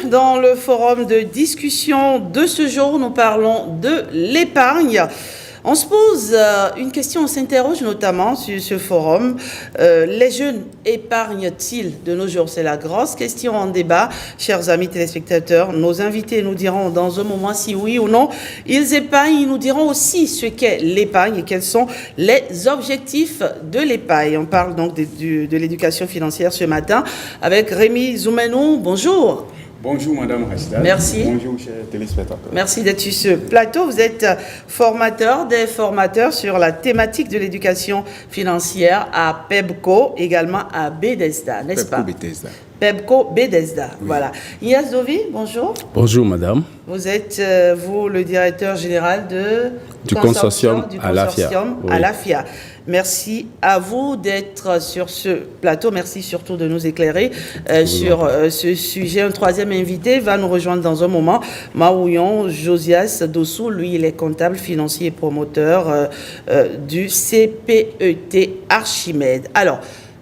dans le forum de discussion de ce jour, nous parlons de l'épargne. On se pose une question, on s'interroge notamment sur ce forum. Les jeunes épargnent-ils de nos jours? C'est la grosse question en débat. Chers amis téléspectateurs, nos invités nous diront dans un moment si oui ou non ils épargnent. Ils nous diront aussi ce qu'est l'épargne et quels sont les objectifs de l'épargne. On parle donc de l'éducation financière ce matin avec Rémi Zoumenou. Bonjour. Bonjour Madame Rachida. Merci. Bonjour chers téléspectateurs. Merci d'être sur ce plateau. Vous êtes formateur des formateurs sur la thématique de l'éducation financière à PEBCO, également à Bethesda, n'est-ce pas? Bethesda. PEBCO Bethesda, oui. Voilà. Ias Dovi, bonjour. Bonjour madame. Vous êtes, vous, le directeur général du consortium à l'AFIA. Merci à vous d'être sur ce plateau. Merci surtout de nous éclairer sur ce sujet. Un troisième invité va nous rejoindre dans un moment. Maouillon Josias Dossou, lui, il est comptable, financier et promoteur du CPET Archimède. Alors,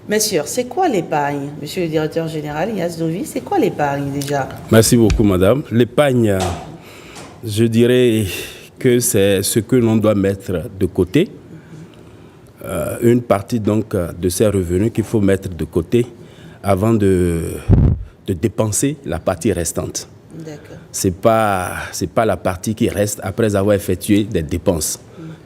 messieurs, c'est quoi l'épargne? Monsieur le directeur général, Ias Dovi, c'est quoi l'épargne déjà? Merci beaucoup, madame. L'épargne, je dirais que c'est ce que l'on doit mettre de côté. Une partie donc de ces revenus qu'il faut mettre de côté avant de dépenser la partie restante. D'accord. C'est pas la partie qui reste après avoir effectué des dépenses.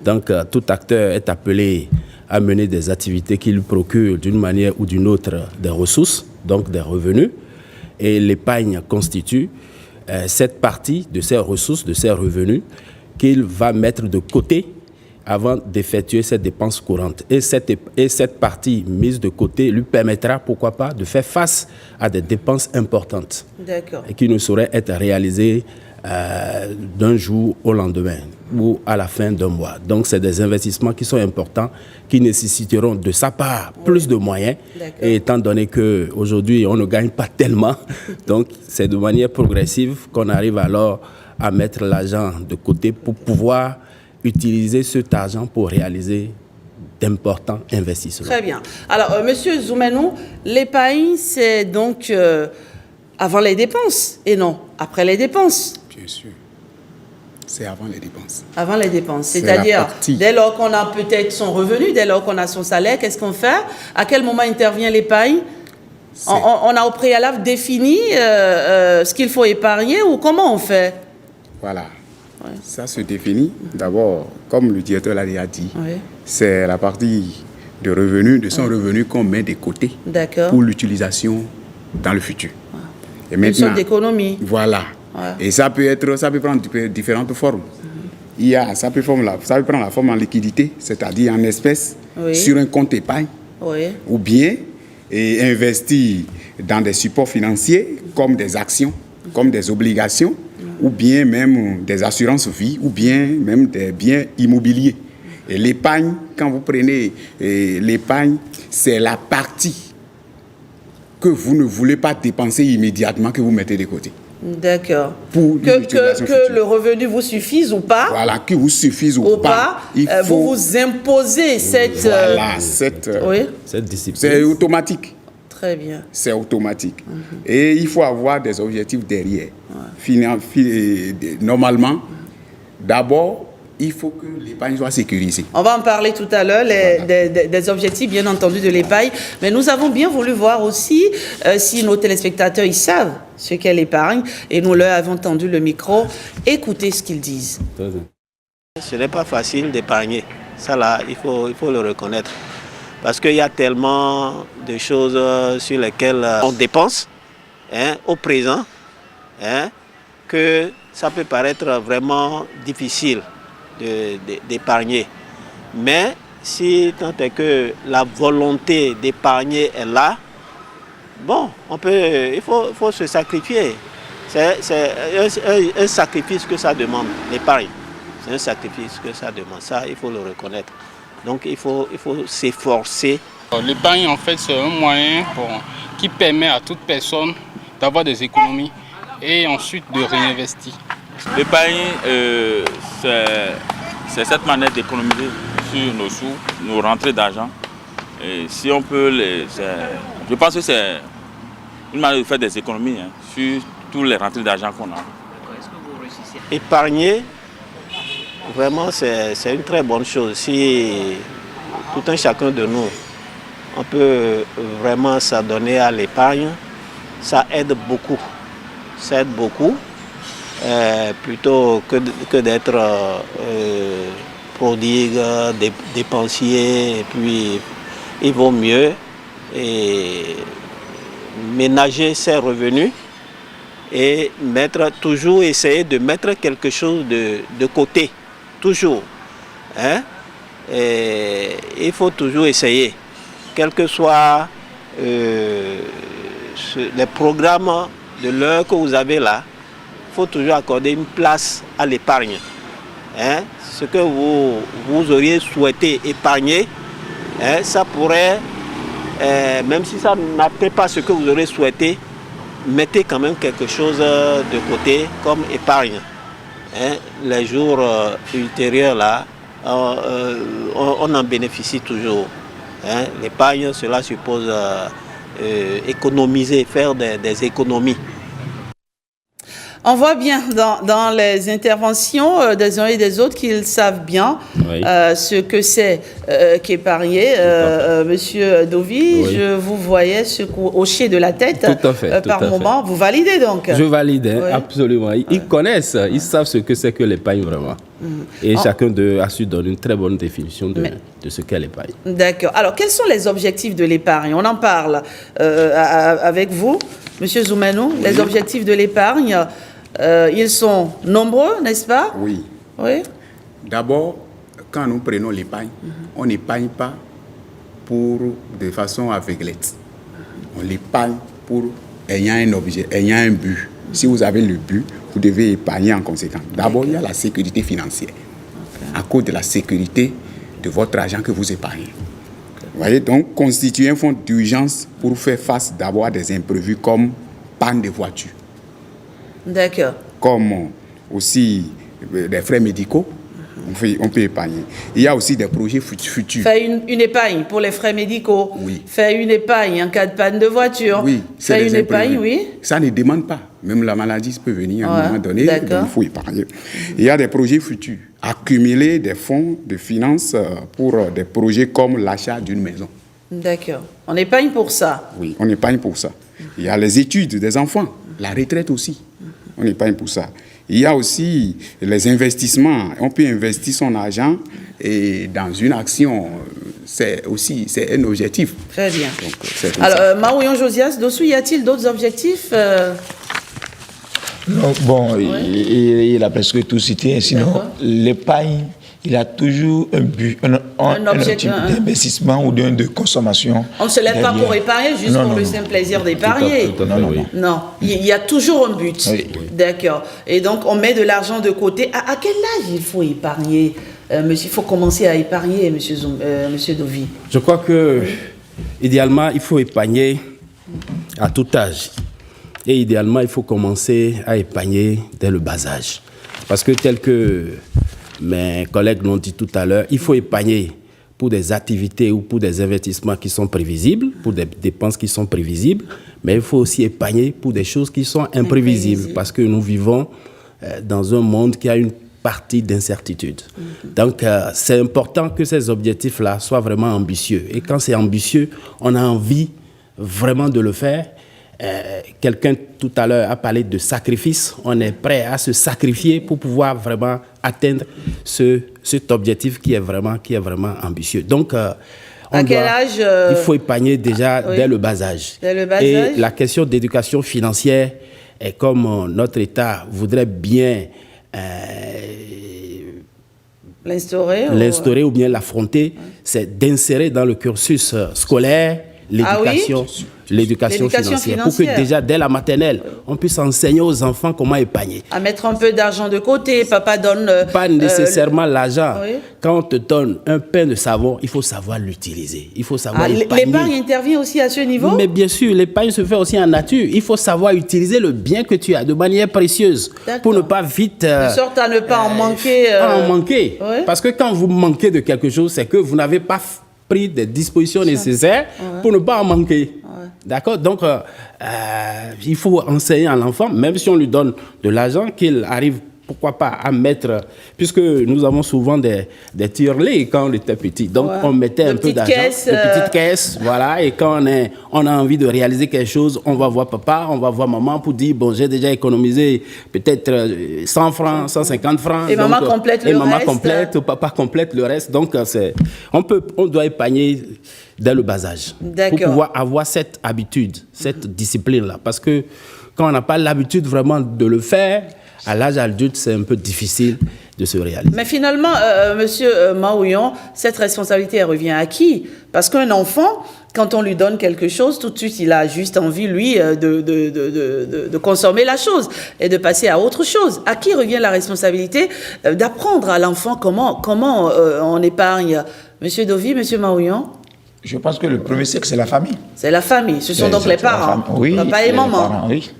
Donc tout acteur est appelé à mener des activités qui lui procurent d'une manière ou d'une autre des ressources, donc des revenus. Et l'épargne constitue cette partie de ces ressources, de ces revenus qu'il va mettre de côté avant d'effectuer cette dépense courante. Et cette partie mise de côté lui permettra, pourquoi pas, de faire face à des dépenses importantes. D'accord. Et qui ne sauraient être réalisées d'un jour au lendemain ou à la fin d'un mois. Donc, c'est des investissements qui sont importants, qui nécessiteront de sa part plus de moyens. Et étant donné qu'aujourd'hui, on ne gagne pas tellement, donc c'est de manière progressive qu'on arrive alors à mettre l'argent de côté pour pouvoir utiliser cet argent pour réaliser d'importants investissements. Très bien. Alors, monsieur Zoumenou, l'épargne, c'est donc avant les dépenses et non après les dépenses. Bien sûr. C'est avant les dépenses. Avant les dépenses. C'est-à-dire, dès lors qu'on a peut-être son revenu, dès lors qu'on a son salaire, qu'est-ce qu'on fait? À quel moment intervient l'épargne? On a au préalable défini ce qu'il faut épargner ou comment on fait? Voilà. Ouais. Ça se définit d'abord, comme le directeur l'a déjà dit, c'est la partie de revenus, de son revenu qu'on met de côté pour l'utilisation dans le futur. Et maintenant, une sorte d'économie. Voilà. Et ça peut prendre différentes formes. Ça peut prendre la forme en liquidité, c'est-à-dire en espèces, sur un compte épargne, ou bien investir dans des supports financiers comme des actions, comme des obligations, ou bien même des assurances vie, ou bien même des biens immobiliers. Et l'épargne, quand vous prenez l'épargne, c'est la partie que vous ne voulez pas dépenser immédiatement, que vous mettez de côté. D'accord. Que le revenu vous suffise ou pas. Voilà, que vous suffise ou pas. Vous imposez cette... cette discipline. C'est automatique. Très bien. C'est automatique. Et il faut avoir des objectifs derrière. Normalement, d'abord, il faut que l'épargne soit sécurisée. On va en parler tout à l'heure, des objectifs, bien entendu, de l'épargne. Mais nous avons bien voulu voir aussi si nos téléspectateurs ils savent ce qu'est l'épargne. Et nous leur avons tendu le micro. Écoutez ce qu'ils disent. Ce n'est pas facile d'épargner. Ça, là, il faut le reconnaître. Parce qu'il y a tellement de choses sur lesquelles on dépense au présent que ça peut paraître vraiment difficile d'épargner. Mais si tant est que la volonté d'épargner est là, bon, il faut se sacrifier. C'est un sacrifice que ça demande, l'épargne. C'est un sacrifice que ça demande, ça il faut le reconnaître. Donc il faut s'efforcer. L'épargne, en fait, c'est un moyen qui permet à toute personne d'avoir des économies et ensuite de réinvestir. L'épargne, c'est cette manière d'économiser sur nos sous, nos rentrées d'argent. Et si on peut je pense que c'est une manière de faire des économies sur tous les rentrées d'argent qu'on a. Épargner, vraiment, c'est une très bonne chose. Si tout un chacun de nous, on peut vraiment s'adonner à l'épargne, ça aide beaucoup. Ça aide beaucoup, plutôt que d'être prodigue, dépensier, et puis il vaut mieux ménager ses revenus et essayer de mettre quelque chose de côté, toujours. Hein? Et il faut toujours essayer, quel que soit les programmes de l'heure que vous avez là, il faut toujours accorder une place à l'épargne. Hein? Ce que vous auriez souhaité épargner, hein, ça pourrait, même si ça n'atteint pas ce que vous aurez souhaité, mettez quand même quelque chose de côté comme épargne. Hein? Les jours ultérieurs là, on en bénéficie toujours. Hein? L'épargne, cela suppose économiser, faire des économies. On voit bien dans les interventions des uns et des autres qu'ils savent bien ce que c'est qu'épargner. Monsieur Dovi, je vous voyais hocher de la tête par moment. Vous validez donc? Je valide, absolument. Ils connaissent, ils savent ce que c'est que l'épargne vraiment. Et chacun d'eux a su donner une très bonne définition de ce qu'est l'épargne. D'accord. Alors, quels sont les objectifs de l'épargne? On en parle avec vous, Monsieur Zoumanou. Les objectifs de l'épargne, ils sont nombreux, n'est-ce pas? Oui. D'abord, quand nous prenons l'épargne, on n'épargne pas de façon aveuglette. On l'épargne ayant un objet, ayant un but. Si vous avez le but, vous devez épargner en conséquence. D'abord, il y a la sécurité financière. À cause de la sécurité de votre argent que vous épargnez. Vous voyez, donc, constituer un fonds d'urgence pour faire face d'abord à des imprévus comme panne de voiture. D'accord. Comme aussi des frais médicaux, on peut épargner. Il y a aussi des projets futurs. Faire une épargne pour les frais médicaux. Oui. Faire une épargne en cas de panne de voiture. Oui. Faire une épargne, oui. Ça ne demande pas. Même la maladie peut venir à un moment donné, donc il faut épargner. Il y a des projets futurs. Accumuler des fonds de finances pour des projets comme l'achat d'une maison. D'accord. On épargne pour ça. Oui, on épargne pour ça. Il y a les études des enfants, la retraite aussi. On épargne pour ça. Il y a aussi les investissements. On peut investir son argent et dans une action. C'est un objectif. Très bien. Donc, alors, Maouyon Josias, Dossou, y a-t-il d'autres objectifs Non, bon, il a presque tout cité. Sinon, l'épargne, il a toujours un but, un objectif d'investissement ou de consommation. On ne se lève pas pour épargner, juste pour le simple plaisir d'épargner. Non, il y a toujours un but. Oui. D'accord. Et donc, on met de l'argent de côté. À quel âge il faut épargner il faut commencer à épargner, monsieur Dovi? Je crois que, idéalement, il faut épargner à tout âge. Et idéalement, il faut commencer à épargner dès le bas âge. Parce que tel que mes collègues l'ont dit tout à l'heure, il faut épargner pour des activités ou pour des investissements qui sont prévisibles, pour des dépenses qui sont prévisibles, mais il faut aussi épargner pour des choses qui sont imprévisibles, parce que nous vivons dans un monde qui a une partie d'incertitude. Donc, c'est important que ces objectifs-là soient vraiment ambitieux. Et quand c'est ambitieux, on a envie vraiment de le faire. Quelqu'un tout à l'heure a parlé de sacrifice. On est prêt à se sacrifier pour pouvoir vraiment atteindre cet objectif qui est vraiment ambitieux. Donc, à quel âge il faut épargner déjà dès le bas âge. Et la question d'éducation financière est comme notre État voudrait bien l'instaurer ou bien l'affronter, c'est d'insérer dans le cursus scolaire l'éducation financière, pour que déjà dès la maternelle, on puisse enseigner aux enfants comment épargner. À mettre un peu d'argent de côté, papa donne... Pas nécessairement l'argent. Quand on te donne un pain de savon, il faut savoir l'utiliser. Il faut savoir épargner. L'épargne intervient aussi à ce niveau? Mais bien sûr, l'épargne se fait aussi en nature. Il faut savoir utiliser le bien que tu as de manière précieuse pour ne pas vite... de sorte à ne pas en manquer. En manquer. Parce que quand vous manquez de quelque chose, c'est que vous n'avez pas pris des dispositions nécessaires pour ne pas en manquer. D'accord? Donc, il faut enseigner à l'enfant, même si on lui donne de l'argent, qu'il arrive, pourquoi pas, à mettre... Puisque nous avons souvent des tirelets quand on était petit. Donc, on mettait un peu d'argent, de petites caisses, voilà. Et quand on a envie de réaliser quelque chose, on va voir papa, on va voir maman pour dire, bon, j'ai déjà économisé peut-être 100 francs, 150 francs. Et donc, maman complète le reste. Maman complète, papa complète le reste. Donc, on doit épargner dès le bas âge. Pour pouvoir avoir cette habitude, cette discipline-là. Parce que quand on n'a pas l'habitude vraiment de le faire, à l'âge adulte, c'est un peu difficile de se réaliser. Mais finalement, Monsieur Maouillon, cette responsabilité, elle revient à qui? Parce qu'un enfant, quand on lui donne quelque chose, tout de suite, il a juste envie, lui, de consommer la chose et de passer à autre chose. À qui revient la responsabilité d'apprendre à l'enfant comment on épargne? Monsieur Dovi, Monsieur Maouillon? Je pense que le premier siècle, c'est la famille. C'est la famille. Ce sont donc les parents. Oui, papa et maman. Parents, oui.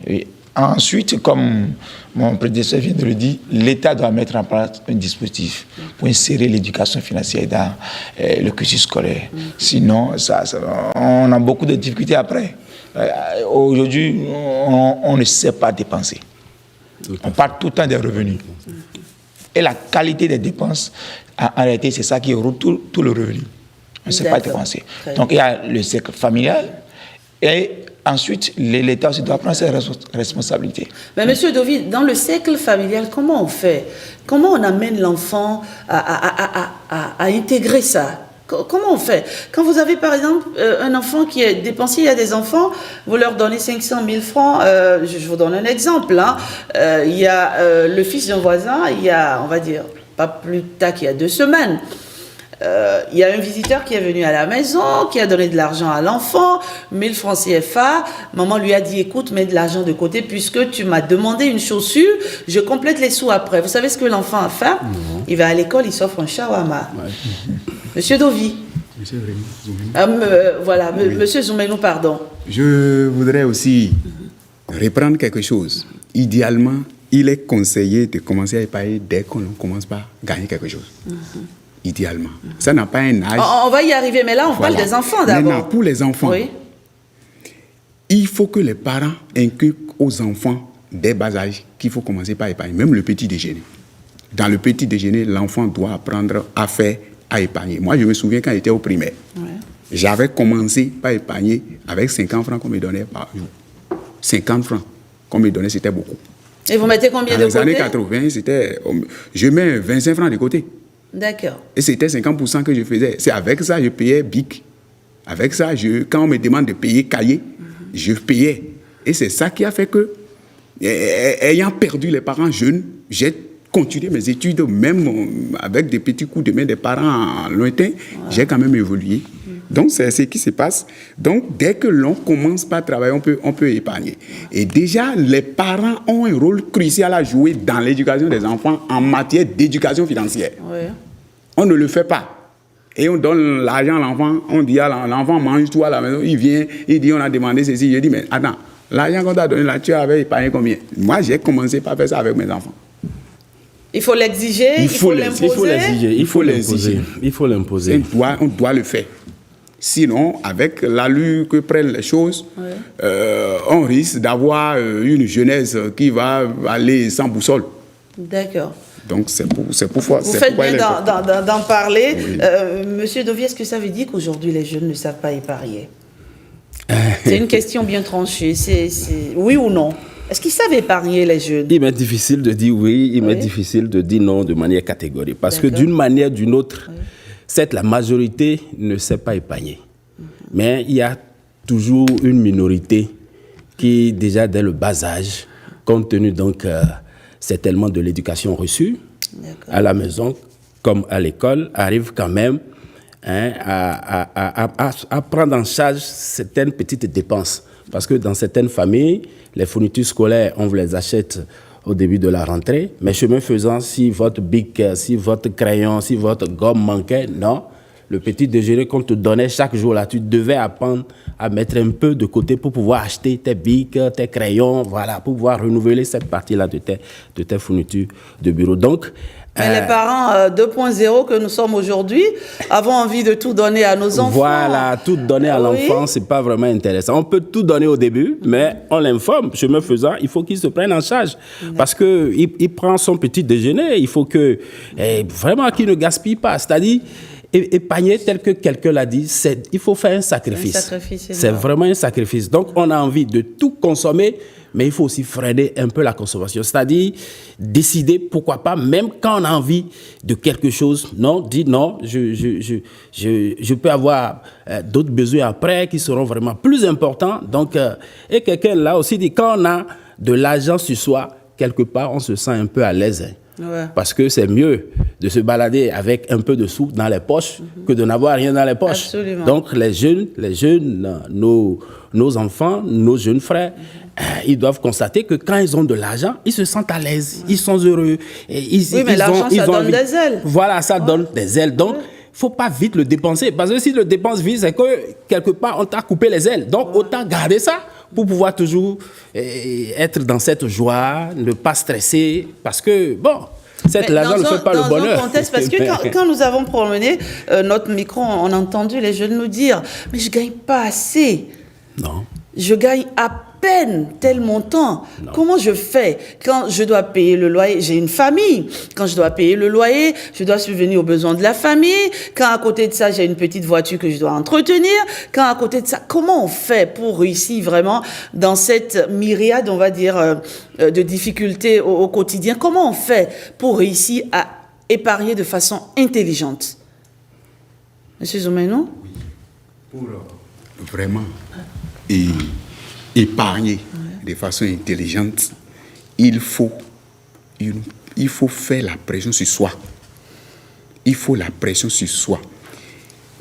Oui. Ensuite, comme mon prédécesseur vient de le dire, l'État doit mettre en place un dispositif pour insérer l'éducation financière dans le cursus scolaire. Sinon, on a beaucoup de difficultés après. Aujourd'hui, on ne sait pas dépenser. On parle tout le temps des revenus. Et la qualité des dépenses, en réalité, c'est ça qui roule tout le revenu. On ne sait pas dépenser. Donc, il y a le cercle familial et ensuite, l'État aussi doit prendre ses responsabilités. Mais Monsieur Dovi, dans le cercle familial, comment on fait? Comment on amène l'enfant à intégrer ça? Comment on fait? Quand vous avez par exemple un enfant qui est dépensier, il y a des enfants, vous leur donnez 500 000 francs, je vous donne un exemple. Il y a le fils d'un voisin, il y a, on va dire, pas plus tard qu'il y a 2 semaines, il y a un visiteur qui est venu à la maison, qui a donné de l'argent à l'enfant, 1000 francs CFA. Maman lui a dit, écoute, mets de l'argent de côté puisque tu m'as demandé une chaussure, je complète les sous après. Vous savez ce que l'enfant a fait? Il va à l'école, il s'offre un shawarma. Monsieur Dovi. Monsieur Zoumeno. Voilà, Monsieur Zoumeno, pardon. Je voudrais aussi reprendre quelque chose. Idéalement, il est conseillé de commencer à épargner dès qu'on ne commence pas à gagner quelque chose. Idéalement. Ça n'a pas un âge. On va y arriver, mais là, on parle des enfants d'abord. Maintenant, pour les enfants, il faut que les parents inculquent aux enfants dès bas âge qu'il faut commencer par épargner, même le petit déjeuner. Dans le petit déjeuner, l'enfant doit apprendre à épargner. Moi, je me souviens quand j'étais au primaire, j'avais commencé par épargner avec 50 francs qu'on me donnait par jour. 50 francs qu'on me donnait, c'était beaucoup. Et vous mettez combien de côté? Dans les années 80, je mets 25 francs de côté. D'accord. Et c'était 50% que je faisais. C'est avec ça que je payais BIC. Avec ça, quand on me demande de payer cahier, je payais. Et c'est ça qui a fait que, ayant perdu les parents jeunes, j'ai continué mes études, même avec des petits coups de main des parents lointains, j'ai quand même évolué. Donc, c'est ce qui se passe. Donc, dès que l'on commence par travailler, on peut épargner. Et déjà, les parents ont un rôle crucial à jouer dans l'éducation des enfants en matière d'éducation financière. On ne le fait pas. Et on donne l'argent à l'enfant, on dit à l'enfant, mange tout à la maison, il vient, il dit, on a demandé ceci. Je dis, mais attends, l'argent qu'on t'a donné là, tu avais épargné combien? Moi, j'ai commencé par faire ça avec mes enfants. Il faut l'exiger, il faut l'imposer. Il faut l'imposer. On doit le faire. Sinon, avec l'allure que prennent les choses, on risque d'avoir une jeunesse qui va aller sans boussole. D'accord. Donc, c'est pour ça. Vous faites bien d'en parler. Oui. Monsieur Dovi, est-ce que ça veut dire qu'aujourd'hui, les jeunes ne savent pas épargner? C'est une question bien tranchée. C'est oui ou non? Est-ce qu'ils savent épargner, les jeunes? Il m'est difficile de dire oui, il m'est difficile de dire non de manière catégorique. Parce que d'une manière ou d'une autre, la majorité ne sait pas épargner. Mais il y a toujours une minorité qui, déjà dès le bas âge, compte tenu donc certainement de l'éducation reçue, à la maison comme à l'école, arrive quand même à prendre en charge certaines petites dépenses. Parce que dans certaines familles, les fournitures scolaires, on vous les achète au début de la rentrée. Mais chemin faisant, si votre bic, si votre crayon, si votre gomme manquait, non. Le petit déjeuner qu'on te donnait chaque jour, là, tu devais apprendre à mettre un peu de côté pour pouvoir acheter tes bics, tes crayons, voilà, pour pouvoir renouveler cette partie-là de tes fournitures de bureau. Donc, Mais les parents 2.0 que nous sommes aujourd'hui avons envie de tout donner à nos enfants. Voilà, tout donner à l'enfant, c'est pas vraiment intéressant. On peut tout donner au début, mais on l'informe. Chemin faisant, il faut qu'il se prenne en charge. Parce qu'il prend son petit déjeuner, il faut que vraiment qu'il ne gaspille pas. C'est-à-dire, épargner tel que quelqu'un l'a dit, il faut faire un sacrifice. C'est vraiment un sacrifice. Donc, on a envie de tout consommer, mais il faut aussi freiner un peu la consommation. C'est-à-dire, décider, pourquoi pas, même quand on a envie de quelque chose, non, dit non, je peux avoir d'autres besoins après qui seront vraiment plus importants. Donc, et quelqu'un là aussi dit, quand on a de l'argent sur soi, quelque part, on se sent un peu à l'aise. Ouais. Parce que c'est mieux de se balader avec un peu de sous dans les poches que de n'avoir rien dans les poches. Absolument. Donc les jeunes, nos enfants, nos jeunes frères, ils doivent constater que quand ils ont de l'argent, ils se sentent à l'aise, ils sont heureux. Mais l'argent, ça donne des ailes. Voilà, ça donne des ailes. Donc, il ne faut pas vite le dépenser. Parce que si le dépense vite, c'est que quelque part, on t'a coupé les ailes. Donc, autant garder ça pour pouvoir toujours être dans cette joie, ne pas stresser, parce que, bon, l'argent ne fait pas le bonheur. Dans un contexte, parce que quand nous avons promené notre micro, on a entendu les jeunes nous dire « Mais je ne gagne pas assez. Non. Je gagne à peine tel montant. Non. Comment je fais quand je dois payer le loyer? J'ai une famille. Quand je dois payer le loyer, je dois subvenir aux besoins de la famille. Quand à côté de ça, j'ai une petite voiture que je dois entretenir. Quand à côté de ça, comment on fait pour réussir vraiment dans cette myriade, on va dire, de difficultés au quotidien? Comment on fait pour réussir à épargner de façon intelligente? Monsieur Zoumenou? Pour vraiment épargner de façon intelligente, il faut faire la pression sur soi. Il faut la pression sur soi.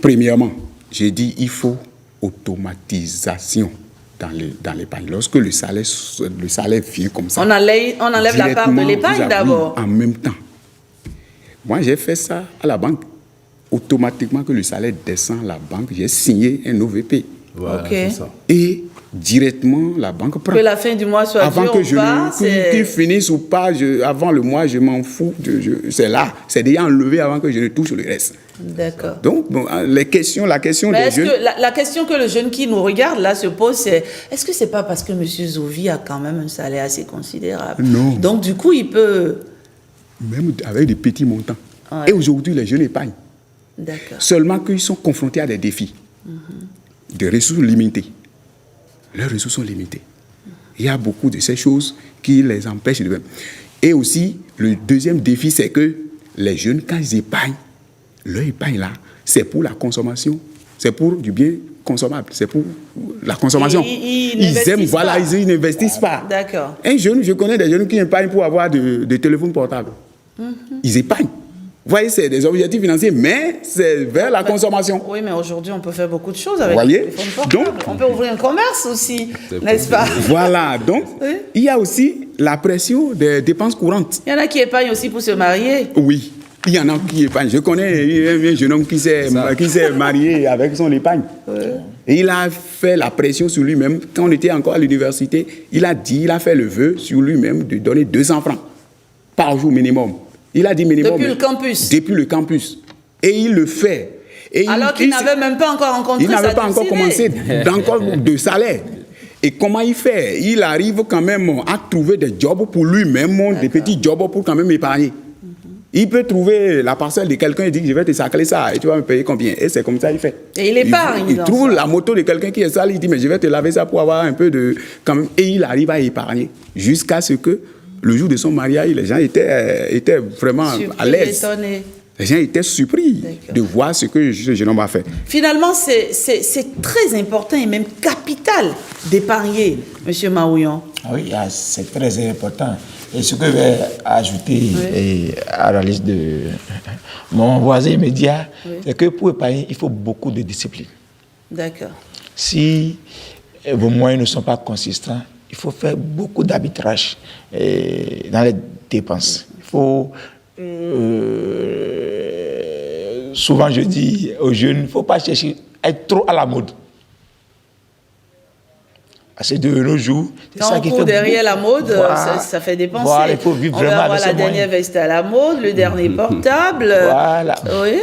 Premièrement, j'ai dit il faut automatisation dans l'épargne. Lorsque le salaire vient comme ça, on enlève la part de l'épargne d'abord. En même temps. Moi, j'ai fait ça à la banque. Automatiquement que le salaire descend à la banque, j'ai signé un OVP. Voilà, okay. C'est ça. Et directement, la banque prend. Que la fin du mois soit avant dure que ou pas, qu'il finisse ou pas, avant le mois, je m'en fous. C'est là. C'est déjà enlevé avant que je ne touche le reste. D'accord. Donc, bon, la question mais des jeunes... la question que le jeune qui nous regarde là se pose, c'est est-ce que c'est pas parce que M. Zouvi a quand même un salaire assez considérable? Non. Donc, du coup, il peut... Même avec des petits montants. Ouais. Et aujourd'hui, les jeunes épargnent. D'accord. Seulement qu'ils sont confrontés à des défis. De ressources limitées. Leurs ressources sont limitées. Il y a beaucoup de ces choses qui les empêchent de... Et aussi, le deuxième défi, c'est que les jeunes, quand ils épargnent, leur épargne là, c'est pour la consommation. C'est pour du bien consommable. C'est pour la consommation. Ils aiment, voilà, ils n'investissent pas. D'accord. Un jeune, je connais des jeunes qui épargnent pour avoir des téléphones portables. Ils épargnent. Vous voyez, c'est des objectifs financiers, mais c'est vers la consommation. Oui, mais aujourd'hui, on peut faire beaucoup de choses avec le téléphone portable. Donc, on peut ouvrir un commerce aussi, n'est-ce pas? Voilà, donc, oui. Il y a aussi la pression des dépenses courantes. Il y en a qui épargnent aussi pour se marier. Oui, il y en a qui épargnent. Je connais un jeune homme qui s'est marié avec son épargne. Oui. Et il a fait la pression sur lui-même. Quand on était encore à l'université, il a fait le vœu sur lui-même de donner 200 francs par jour minimum. Il a dit minimum. Depuis le campus. Depuis le campus. Et il le fait. Et alors qu'il n'avait même pas encore rencontré. Il n'avait pas encore commencé d'encore de salaire. Et comment il fait? Il arrive quand même à trouver des jobs pour lui-même, des petits jobs pour quand même épargner. Il peut trouver la parcelle de quelqu'un et dire je vais te sacler ça et tu vas me payer combien? Et c'est comme ça qu'il fait. Et il épargne. Il trouve la moto de quelqu'un qui est sale, il dit mais je vais te laver ça pour avoir un peu de... Quand même. Et il arrive à épargner jusqu'à ce que le jour de son mariage, les gens étaient vraiment à l'aise. Étonnés. Les gens étaient surpris de voir ce que ce jeune homme a fait. Finalement, c'est très important et même capital d'épargner, M. Maouillon. Oui, c'est très important. Et ce que je vais ajouter à la liste de mon voisin immédiat, c'est que pour épargner, il faut beaucoup de discipline. D'accord. Si vos moyens ne sont pas consistants, il faut faire beaucoup d'arbitrage dans les dépenses. Il faut... souvent, je dis aux jeunes, il ne faut pas chercher à être trop à la mode. Parce que de nos jours, c'est ça qui fait derrière la mode, ça fait dépenser. Voilà, il faut vivre on vraiment va avoir la dernière veste à la mode, le dernier portable. Voilà. Oui.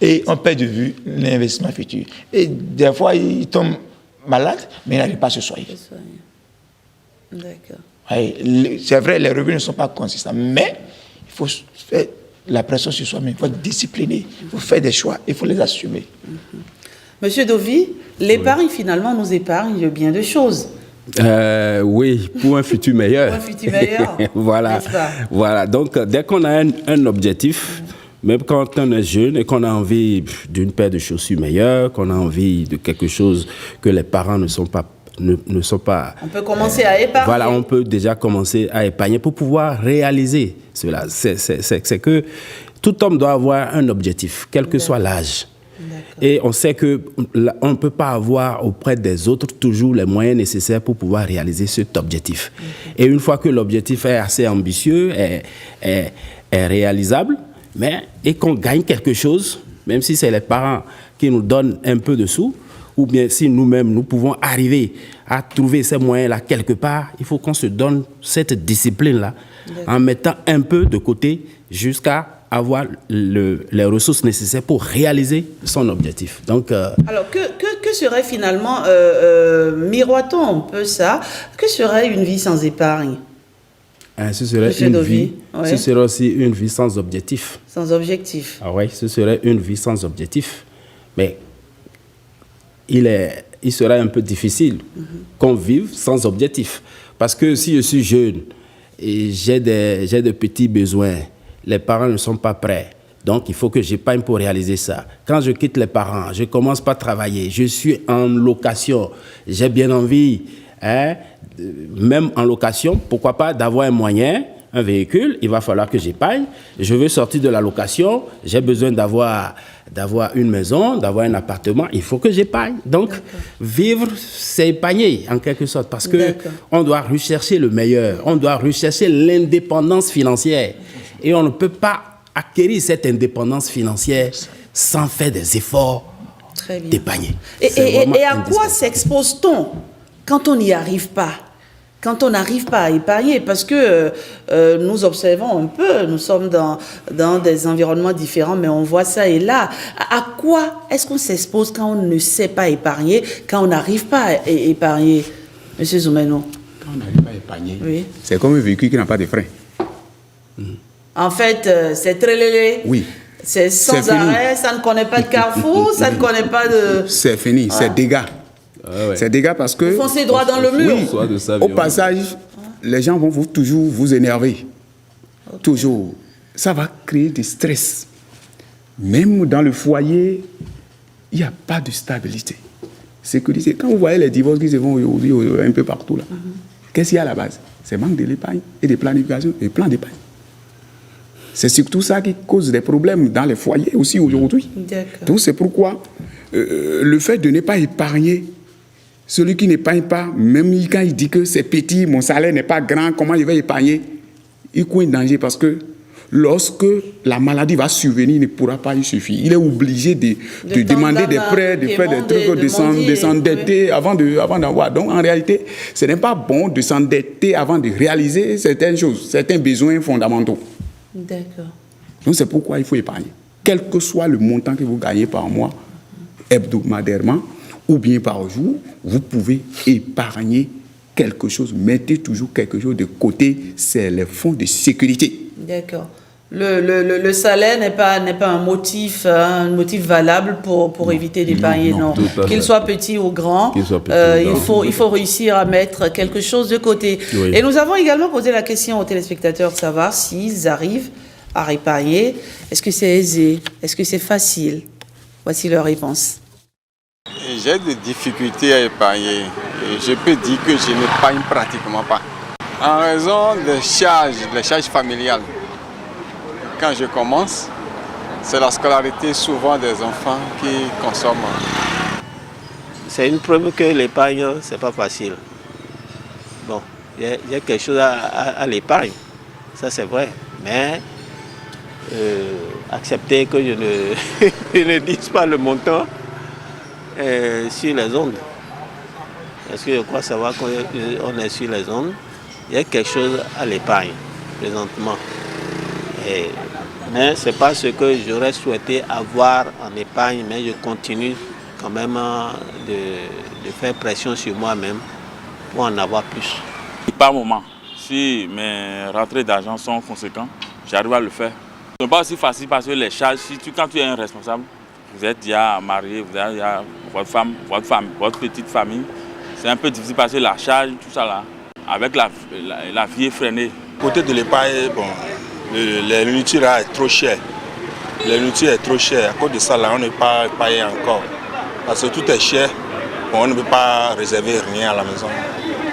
Et on perd de vue l'investissement futur. Et des fois, il tombe malade, mais il n'arrive pas à se soigner. D'accord. Oui, c'est vrai, les revenus ne sont pas consistants, mais il faut faire la pression sur soi-même, il faut être discipliné, il faut faire des choix, il faut les assumer. Monsieur Dovi, l'épargne finalement nous épargne bien de choses. Oui, pour un futur meilleur. Pour un futur meilleur. Voilà. Voilà. Donc, dès qu'on a un objectif, même quand on est jeune et qu'on a envie d'une paire de chaussures meilleures, qu'on a envie de quelque chose que les parents ne sont pas. On peut commencer à épargner. Voilà, on peut déjà commencer à épargner pour pouvoir réaliser cela. C'est que tout homme doit avoir un objectif, quel que soit l'âge. Et on sait qu'on ne peut pas avoir auprès des autres toujours les moyens nécessaires pour pouvoir réaliser cet objectif. Et une fois que l'objectif est assez ambitieux, est réalisable, et qu'on gagne quelque chose, même si c'est les parents qui nous donnent un peu de sous, ou bien si nous-mêmes, nous pouvons arriver à trouver ces moyens-là quelque part, il faut qu'on se donne cette discipline-là en mettant un peu de côté jusqu'à avoir les ressources nécessaires pour réaliser son objectif. Donc, alors, que serait finalement, miroitons un peu ça, que serait une vie sans épargne? Ce serait ce serait aussi une vie sans objectif. Sans objectif. Ah oui, ce serait une vie sans objectif. Mais il serait un peu difficile qu'on vive sans objectif. Parce que si je suis jeune et j'ai des petits besoins, les parents ne sont pas prêts. Donc, il faut que j'épargne pour réaliser ça. Quand je quitte les parents, je commence pas à travailler, je suis en location, j'ai bien envie, même en location, pourquoi pas d'avoir un moyen, un véhicule, il va falloir que j'épargne. Je veux sortir de la location, j'ai besoin d'avoir une maison, d'avoir un appartement, il faut que j'épargne. Donc, vivre, c'est épargner en quelque sorte, parce qu'on doit rechercher le meilleur, on doit rechercher l'indépendance financière. Et on ne peut pas acquérir cette indépendance financière sans faire des efforts d'épargner. Et à quoi s'expose-t-on quand on n'y arrive pas? Quand on n'arrive pas à épargner, parce que nous observons un peu, nous sommes dans des environnements différents, mais on voit ça et là. À quoi est-ce qu'on s'expose quand on ne sait pas épargner, quand on n'arrive pas à épargner, Monsieur Zoumeno? Quand on n'arrive pas à épargner, c'est comme un véhicule qui n'a pas de frein. En fait, c'est très léger. Oui. C'est sans arrêt, ça ne connaît pas de carrefour, ça ne connaît pas de... C'est fini, c'est dégâts. C'est dégâts parce que... Vous foncez droit dans le mur. Au passage, les gens vont toujours vous énerver. Toujours. Ça va créer du stress. Même dans le foyer, il n'y a pas de stabilité. Sécurité. Quand vous voyez les divorces qui se font aujourd'hui un peu partout, là, qu'est-ce qu'il y a à la base? C'est manque de l'épargne et de planification et plan d'épargne. C'est surtout ça qui cause des problèmes dans les foyers aussi aujourd'hui. Donc c'est pourquoi le fait de ne pas épargner, celui qui n'épargne pas, même quand il dit que c'est petit, mon salaire n'est pas grand, comment il va épargner? Il court un danger parce que lorsque la maladie va survenir, il ne pourra pas y suffire. Il est obligé de demander des prêts, de faire des trucs, de s'endetter avant d'avoir. Donc en réalité, ce n'est pas bon de s'endetter avant de réaliser certaines choses, certains besoins fondamentaux. D'accord. Donc c'est pourquoi il faut épargner. Quel que soit le montant que vous gagnez par mois, hebdomadairement, ou bien par jour, vous pouvez épargner quelque chose. Mettez toujours quelque chose de côté, c'est les fonds de sécurité. D'accord. Le salaire n'est pas un motif valable pour éviter d'épargner, non. Qu'il soit petit ou grand, il faut réussir à mettre quelque chose de côté. Oui. Et nous avons également posé la question aux téléspectateurs de savoir s'ils arrivent à épargner. Est-ce que c'est aisé? Est-ce que c'est facile? Voici leur réponse. J'ai des difficultés à épargner. Je peux dire que je n'épargne pratiquement pas. En raison des charges familiales. Quand je commence, c'est la scolarité souvent des enfants qui consomment. C'est une preuve que l'épargne, c'est pas facile. Bon, il y a quelque chose à l'épargne, ça c'est vrai, mais accepter que je ne dise pas le montant sur les ondes. parce que je crois savoir qu'on est sur les ondes, il y a quelque chose à l'épargne, présentement. Mais ce n'est pas ce que j'aurais souhaité avoir en épargne, mais je continue quand même de faire pression sur moi-même pour en avoir plus. Par moment, si mes rentrées d'argent sont conséquentes, j'arrive à le faire. Ce n'est pas aussi facile parce que les charges, quand tu es un responsable, vous êtes déjà marié, vous avez déjà votre femme, votre petite famille, c'est un peu difficile parce que la charge, tout ça là, avec la vie est freinée. Côté de l'épargne, bon, la nourriture là est trop chère. La nourriture est trop chère. À cause de ça, là, on ne peut pas payer encore. Parce que tout est cher. Bon, on ne peut pas réserver rien à la maison.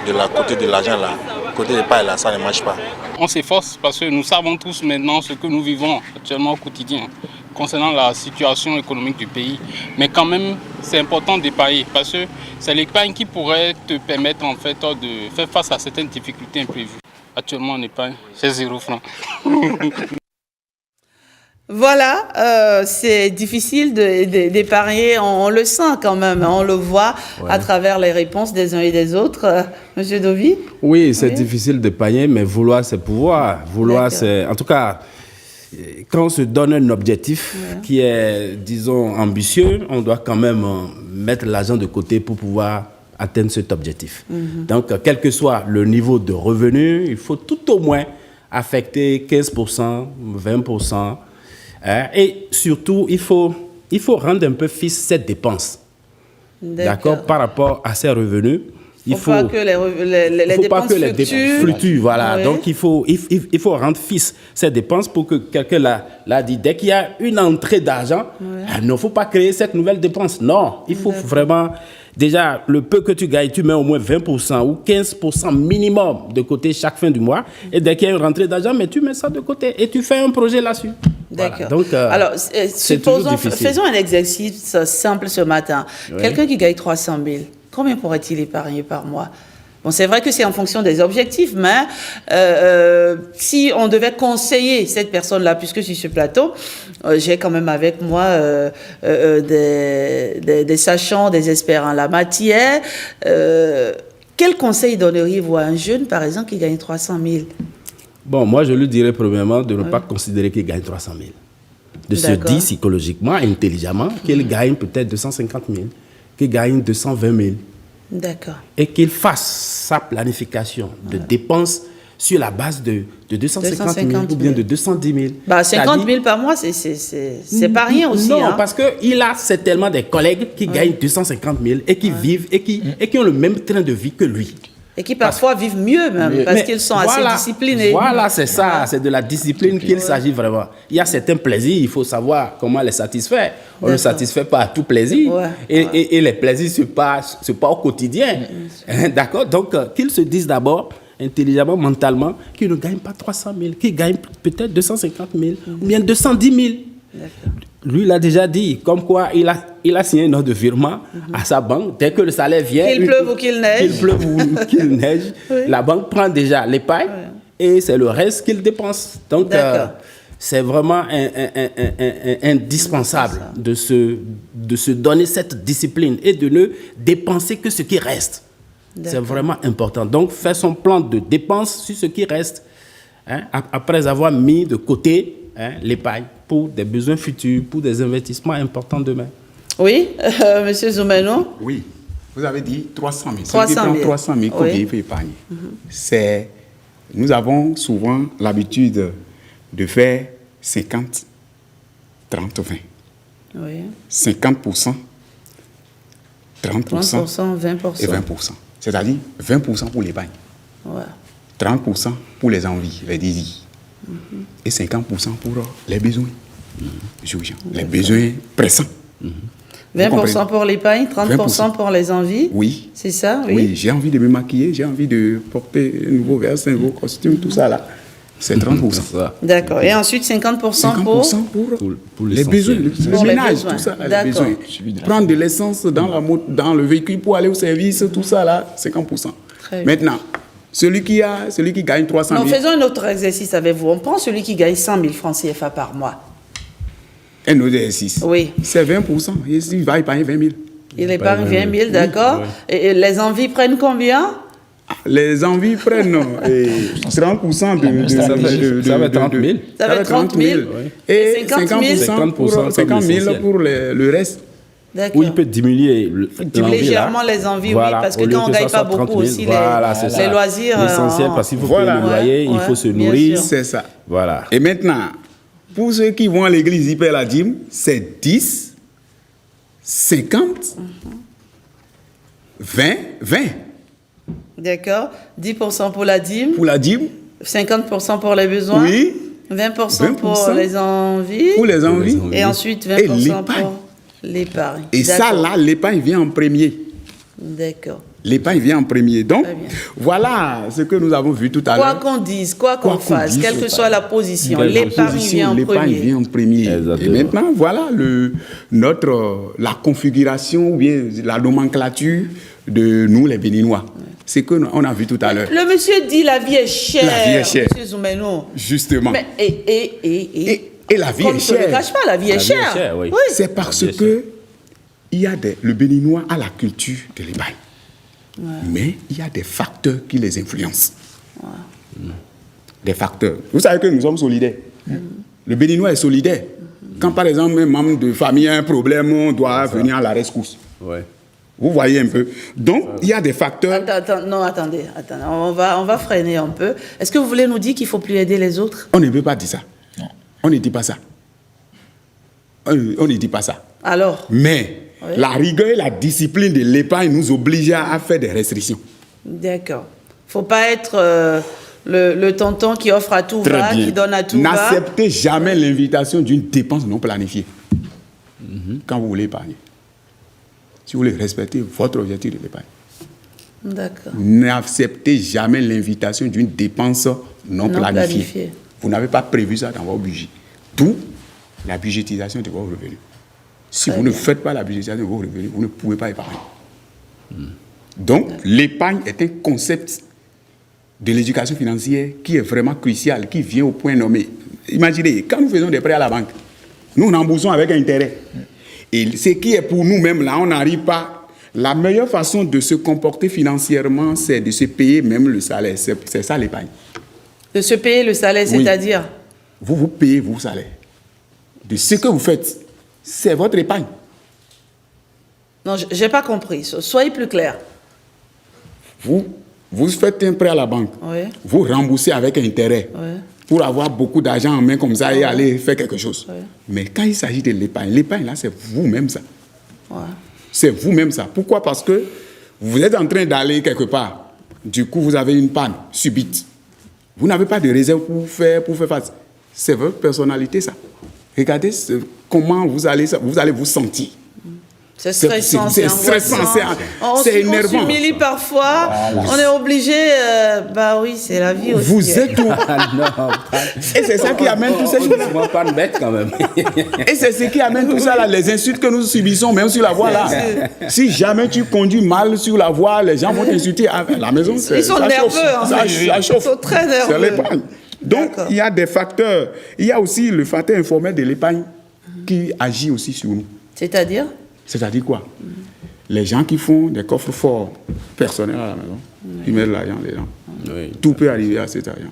De la côté de l'argent là, côté de l'épargne là, ça ne marche pas. On s'efforce parce que nous savons tous maintenant ce que nous vivons actuellement au quotidien concernant la situation économique du pays. Mais quand même, c'est important d'épargner parce que c'est l'épargne qui pourrait te permettre en fait de faire face à certaines difficultés imprévues. Actuellement, on épargne, c'est 0 francs. Voilà, c'est difficile d'épargner, on le sent quand même, on le voit à travers les réponses des uns et des autres. Monsieur Dovi? Oui, c'est difficile d'épargner, mais vouloir, c'est pouvoir. Vouloir, c'est... En tout cas, quand on se donne un objectif qui est, disons, ambitieux, on doit quand même mettre l'argent de côté pour pouvoir atteindre cet objectif. Donc, quel que soit le niveau de revenu, il faut tout au moins affecter 15%, 20%. Et surtout, il faut rendre un peu fixe cette dépense. D'accord. Par rapport à ses revenus. Il faut pas que les dépenses fluctuent. Voilà. Oui. Donc, il faut rendre fixe ces dépenses pour que quelqu'un l'a dit. Dès qu'il y a une entrée d'argent, il ne faut pas créer cette nouvelle dépense. Non, il faut vraiment... Déjà, le peu que tu gagnes, tu mets au moins 20% ou 15% minimum de côté chaque fin du mois. Et dès qu'il y a une rentrée d'argent, mais tu mets ça de côté et tu fais un projet là-dessus. D'accord. Voilà. Donc, alors, faisons un exercice simple ce matin. Oui. Quelqu'un qui gagne 300 000, combien pourrait-il épargner par mois? Bon, c'est vrai que c'est en fonction des objectifs, mais si on devait conseiller cette personne-là, puisque sur ce plateau, j'ai quand même avec moi des sachants, des experts en la matière. Quel conseil donneriez-vous à un jeune, par exemple, qui gagne 300 000? Bon, moi, je lui dirais premièrement de ne pas considérer qu'il gagne 300 000. De se dire psychologiquement, intelligemment, qu'il gagne peut-être 250 000, qu'il gagne 220 000. D'accord. Et qu'il fasse sa planification de dépenses sur la base de 250 000 ou bien de 210 000. Bah, 50 000 par mois, c'est pas rien aussi. Non, parce qu'il a certainement des collègues qui gagnent 250 000 et qui vivent et qui ont le même train de vie que lui. Et qui parfois vivent mieux même, parce qu'ils sont assez disciplinés. Voilà, c'est ça, c'est de la discipline qu'il s'agit vraiment. Il y a certains plaisirs, il faut savoir comment les satisfaire. On ne satisfait pas à tout plaisir. Et les plaisirs se passent au quotidien. D'accord. Donc, qu'ils se disent d'abord, intelligemment, mentalement, qu'ils ne gagnent pas 300 000, qu'ils gagnent peut-être 250 000 ou bien 210 000. Lui, il a déjà dit, comme quoi il a signé une ordre de virement à sa banque. Dès que le salaire vient... Qu'il pleuve ou qu'il neige. Qu'il pleuve ou qu'il neige. La banque prend déjà l'épargne et c'est le reste qu'il dépense. Donc, c'est vraiment indispensable de se donner cette discipline et de ne dépenser que ce qui reste. C'est vraiment important. Donc, faire son plan de dépenses sur ce qui reste, après avoir mis de côté l'épargne pour des besoins futurs, pour des investissements importants demain. Oui, Monsieur Zoumeno. Oui, vous avez dit 300 000. 300 000. 300 000, combien il faut épargner? Nous avons souvent l'habitude de faire 50, 30, 20. Oui. 50%, 30%, 20%. Et 20%. C'est-à-dire 20% pour l'épargne. 30% pour les envies, les désirs. Et 50% pour les besoins. Les besoins pressants. 20% pour l'épargne, 30% pour les envies. Oui. C'est ça, oui, j'ai envie de me maquiller, j'ai envie de porter un nouveau veste, un nouveau costume, tout ça là. C'est 30%. D'accord. Et ensuite 50% pour les besoins, le ménage, tout ça, les besoins. Prendre de l'essence dans le véhicule pour aller au service, tout ça là, 50%. Maintenant, celui qui gagne 300 000... Non, faisons un autre exercice avec vous. On prend celui qui gagne 100 000 francs CFA par mois. Un autre exercice. Oui. C'est 20%. Il va épargner 20 000. Il épargne 20 000, d'accord. Oui. Et les envies prennent combien? Les envies prennent 30% de... Ça va être 30 000. Ça va être 30 000. Et 50% pour le reste. Où il peut diminuer légèrement les envies, voilà. Oui, parce que quand on ne gagne pas beaucoup aussi, les loisirs... L'essentiel, parce qu'il faut payer le loyer, il faut se nourrir. C'est ça. Voilà. Et maintenant, pour ceux qui vont à l'église, ils paient la dîme, c'est 10, 50, 20. D'accord. 10% pour la dîme. Pour la dîme. 50% pour les besoins. Oui. 20% pour les envies. Pour les envies. Et ensuite 20% pour l'épargne. Et ça, là, l'épargne vient en premier. D'accord. L'épargne vient en premier. Donc, voilà ce que nous avons vu tout à l'heure. Quoi qu'on dise, quoi qu'on fasse, quelle que soit la position, l'épargne vient en premier. Et maintenant, voilà la configuration ou bien la nomenclature de nous, les Béninois. C'est ce qu'on a vu tout à l'heure. Le monsieur dit la vie est chère. La vie est chère. Monsieur Zoumeno. Justement. Mais, et la vie est chère. Je ne le cache pas, la vie est chère. Oui. C'est parce que le Béninois a la culture de l'épargne. Ouais. Mais il y a des facteurs qui les influencent. Ouais. Des facteurs. Vous savez que nous sommes solidaires. Le Béninois est solidaire. Quand par exemple un membre de famille a un problème, on doit venir à la rescousse. Ouais. Vous voyez un peu. Donc, il y a des facteurs... Attendez. On va freiner un peu. Est-ce que vous voulez nous dire qu'il ne faut plus aider les autres? On ne veut pas dire ça. Non. On ne dit pas ça. On ne dit pas ça. Alors? Mais la rigueur et la discipline de l'épargne nous obligent à faire des restrictions. D'accord. Il ne faut pas être le tonton qui offre à tout va, qui donne à tout va. N'acceptez jamais l'invitation d'une dépense non planifiée quand vous voulez épargner. Si vous voulez respecter votre objectif de l'épargne. D'accord. N'acceptez jamais l'invitation d'une dépense non planifiée. Vous n'avez pas prévu ça dans votre budget. D'où la budgétisation de vos revenus. Si vous ne faites pas la budgétisation de vos revenus, vous ne pouvez pas épargner. Donc, l'épargne est un concept de l'éducation financière qui est vraiment crucial, qui vient au point nommé. Imaginez, quand nous faisons des prêts à la banque, nous remboursons avec intérêt. Et ce qui est pour nous-mêmes, là, on n'arrive pas. La meilleure façon de se comporter financièrement, c'est de se payer même le salaire. C'est ça l'épargne. De se payer le salaire, c'est-à-dire? Vous payez vos salaires. De ce que vous faites, c'est votre épargne. Non, je n'ai pas compris. Soyez plus clair. Vous faites un prêt à la banque. Oui. Vous remboursez avec intérêt. Oui. Pour avoir beaucoup d'argent en main comme ça et aller faire quelque chose. Oui. Mais quand il s'agit de l'épargne là, c'est vous-même ça. Ouais. C'est vous-même ça. Pourquoi? Parce que vous êtes en train d'aller quelque part. Du coup, vous avez une panne subite. Vous n'avez pas de réserve pour faire face. C'est votre personnalité, ça. Regardez comment vous allez vous sentir. C'est stressant, c'est énervant. On s'humilie parfois, on est obligé... oui, c'est la vie aussi. Vous êtes tout. Et c'est ça qui amène tout ça. On pas de bête quand même. Et c'est ce qui amène tout ça, là, les insultes que nous subissons, même sur la voie, là. Si jamais tu conduis mal sur la voie, les gens vont t'insulter à la maison. Ils sont nerveux. Ça chauffe. Ils sont très nerveux. C'est l'épargne. Donc, il y a des facteurs. Il y a aussi le facteur informel de l'épargne qui agit aussi sur nous. C'est-à-dire quoi? Les gens qui font des coffres forts personnels à la maison, ils mettent l'argent dedans. Oui, tout peut arriver à cet argent.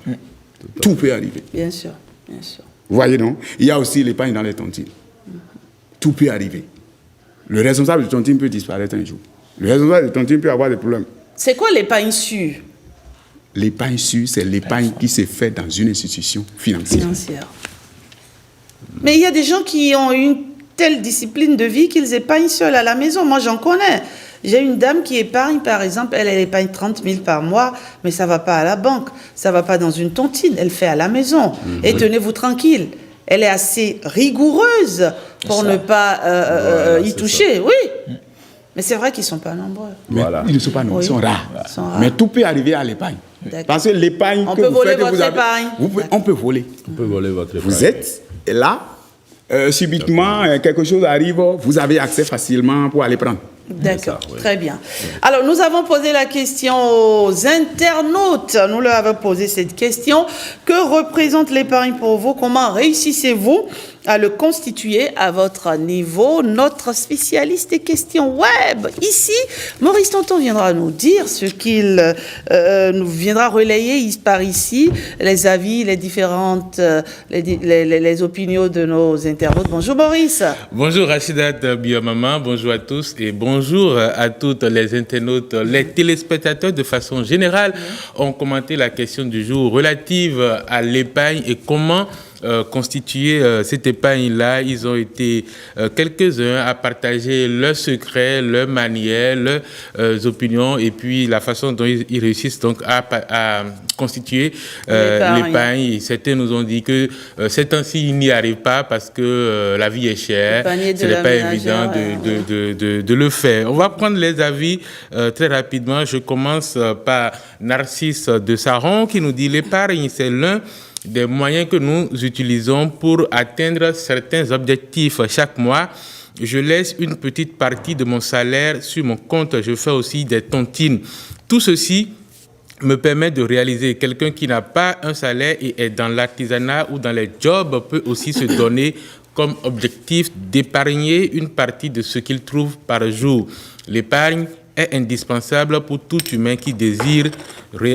Tout peut arriver. Bien sûr. Vous voyez, non? Il y a aussi l'épargne dans les tontines. Tout peut arriver. Le responsable de tontine peut disparaître un jour. Le responsable de tontine peut avoir des problèmes. C'est quoi l'épargne sûre? L'épargne sûre, c'est l'épargne qui se fait dans une institution financière. Mais il y a des gens qui ont une telle discipline de vie qu'ils épargnent seuls à la maison. Moi, j'en connais. J'ai une dame qui épargne, par exemple, elle épargne 30 000 par mois, mais ça ne va pas à la banque, ça ne va pas dans une tontine, elle fait à la maison. Et tenez-vous tranquille, elle est assez rigoureuse pour ne pas y toucher. Ça. Oui. Mais c'est vrai qu'ils ne sont pas nombreux. Mais ils ne sont pas nombreux, ils sont rares. Mais tout peut arriver à l'épargne. Parce que l'épargne que vous faites, on peut voler. On peut voler votre épargne. Vous êtes là, subitement, quelque chose arrive, vous avez accès facilement pour aller prendre. D'accord, très bien. Alors, nous avons posé la question aux internautes. Nous leur avons posé cette question. Que représente l'épargne pour vous? Comment réussissez-vous à le constituer à votre niveau. Notre spécialiste des questions web, ici, Maurice Tonton viendra nous dire ce qu'il nous viendra relayer par ici, les avis, les différentes, les opinions de nos internautes. Bonjour Maurice. Bonjour Rachidat Biomama, bonjour à tous et bonjour à toutes les internautes, les téléspectateurs de façon générale ont commenté la question du jour relative à l'épargne et comment constituer cette épargne-là. Ils ont été quelques-uns à partager leurs secrets, leurs manières, leurs opinions et puis la façon dont ils réussissent donc à constituer l'épargne. Certains nous ont dit que ces temps-ci, ils n'y arrivent pas parce que la vie est chère. Ce n'est pas évident de le faire. On va prendre les avis très rapidement. Je commence par Narcisse de Saron qui nous dit l'épargne, c'est l'un des moyens que nous utilisons pour atteindre certains objectifs chaque mois. Je laisse une petite partie de mon salaire sur mon compte. Je fais aussi des tontines. Tout ceci me permet de réaliser. Quelqu'un qui n'a pas un salaire et est dans l'artisanat ou dans les jobs peut aussi se donner comme objectif d'épargner une partie de ce qu'il trouve par jour. L'épargne est indispensable pour tout humain qui désire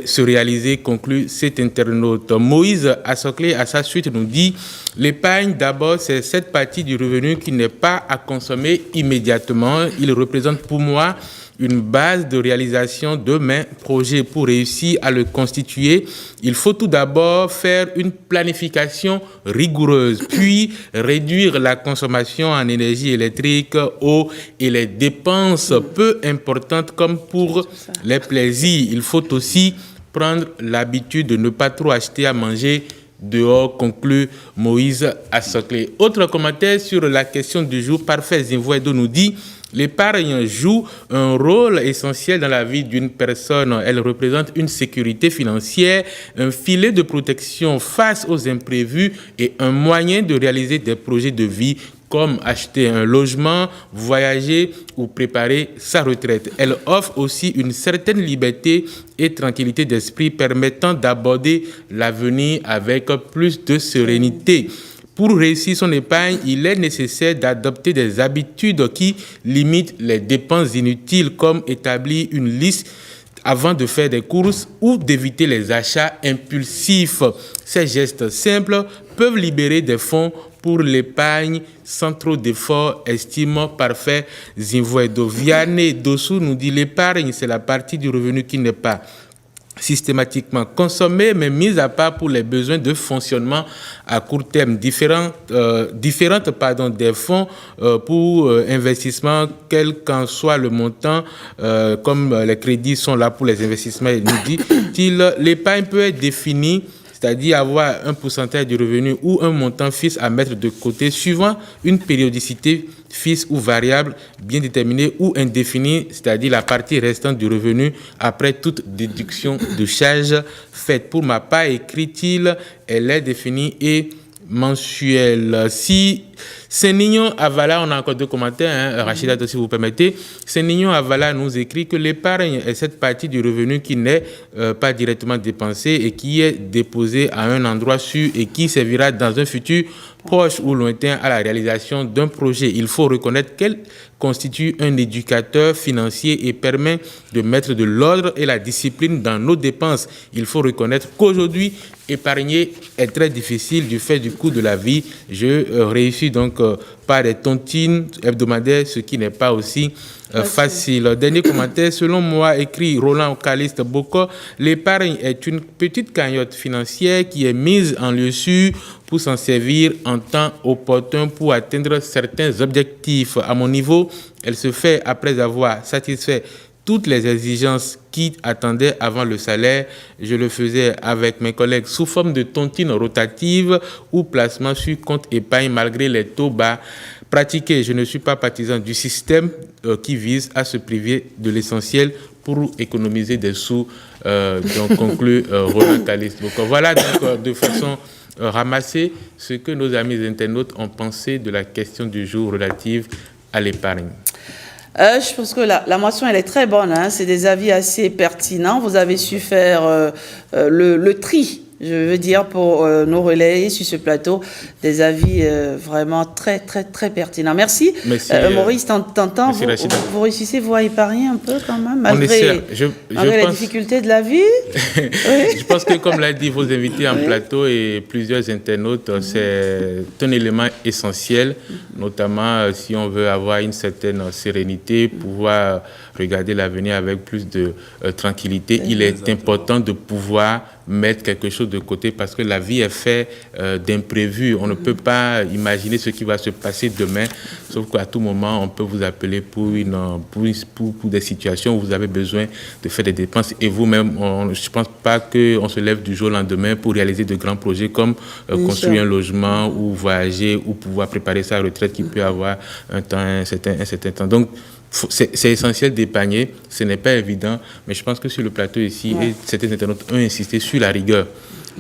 se réaliser, conclut cet internaute. Moïse Assoclé, à sa suite, nous dit « L'épargne, d'abord, c'est cette partie du revenu qui n'est pas à consommer immédiatement. Il représente pour moi une base de réalisation de mes projets. Pour réussir à le constituer, il faut tout d'abord faire une planification rigoureuse, puis réduire la consommation en énergie électrique, eau et les dépenses peu importantes comme pour les plaisirs. Il faut aussi prendre l'habitude de ne pas trop acheter à manger dehors, conclut Moïse Assoclé. Autre commentaire sur la question du jour, Parfait Zinvoedo nous dit « L'épargne joue un rôle essentiel dans la vie d'une personne. Elle représente une sécurité financière, un filet de protection face aux imprévus et un moyen de réaliser des projets de vie comme acheter un logement, voyager ou préparer sa retraite. Elle offre aussi une certaine liberté et tranquillité d'esprit permettant d'aborder l'avenir avec plus de sérénité. Pour réussir son épargne, il est nécessaire d'adopter des habitudes qui limitent les dépenses inutiles, comme établir une liste avant de faire des courses ou d'éviter les achats impulsifs. Ces gestes simples peuvent libérer des fonds pour l'épargne sans trop d'efforts, estime Parfait Zinvoedo. Vianney Dossou nous dit l'épargne, c'est la partie du revenu qui n'est pas systématiquement consommée, mais mise à part pour les besoins de fonctionnement à court terme. Différentes des fonds pour investissement, quel qu'en soit le montant, comme les crédits sont là pour les investissements, il nous dit-il, l'épargne peut être définie, c'est-à-dire avoir un pourcentage du revenu ou un montant fixe à mettre de côté suivant une périodicité fixe ou variable bien déterminée ou indéfinie, c'est-à-dire la partie restante du revenu après toute déduction de charges faite. Pour ma part, écrit-il, elle est définie et mensuelle. Si Sénignon Avala, on a encore deux commentaires, Rachidat si vous permettez. Sénignon Avala nous écrit que l'épargne est cette partie du revenu qui n'est pas directement dépensée et qui est déposée à un endroit sûr et qui servira dans un futur proche ou lointain à la réalisation d'un projet. Il faut reconnaître qu'elle constitue un éducateur financier et permet de mettre de l'ordre et la discipline dans nos dépenses. Il faut reconnaître qu'aujourd'hui, épargner est très difficile du fait du coût de la vie. Je réussis donc par des tontines hebdomadaires, ce qui n'est pas aussi facile. Dernier commentaire, selon moi, écrit Roland Caliste Boko, l'épargne est une petite cagnotte financière qui est mise en lieu sûr pour s'en servir en temps opportun pour atteindre certains objectifs. À mon niveau, elle se fait après avoir satisfait toutes les exigences qui attendaient avant le salaire. Je le faisais avec mes collègues sous forme de tontine rotative ou placement sur compte épargne malgré les taux bas pratiqués. Je ne suis pas partisan du système qui vise à se priver de l'essentiel pour économiser des sous, donc conclut Roland Caliste. Donc voilà donc de façon ramassée ce que nos amis internautes ont pensé de la question du jour relative à l'épargne. Je pense que la motion, elle est très bonne. Hein. C'est des avis assez pertinents. Vous avez su faire le tri je veux dire, pour nous relayer sur ce plateau des avis vraiment très, très, très pertinents. Merci. Maurice, t'entends, vous réussissez, vous, à épargner un peu quand même, malgré la difficulté de la vie. Oui. Je pense que, comme l'a dit vos invités en plateau et plusieurs internautes, c'est un élément essentiel, notamment si on veut avoir une certaine sérénité, pouvoir regarder l'avenir avec plus de tranquillité. Il est important de pouvoir mettre quelque chose de côté parce que la vie est faite d'imprévus. On ne peut pas imaginer ce qui va se passer demain, sauf qu'à tout moment, on peut vous appeler pour des situations où vous avez besoin de faire des dépenses. Et vous-même, je ne pense pas qu'on se lève du jour au lendemain pour réaliser de grands projets comme construire un logement ou voyager ou pouvoir préparer sa retraite qui peut avoir un certain temps. Donc, c'est essentiel d'épargner, ce n'est pas évident, mais je pense que sur le plateau ici, et certains internautes ont insisté sur la rigueur.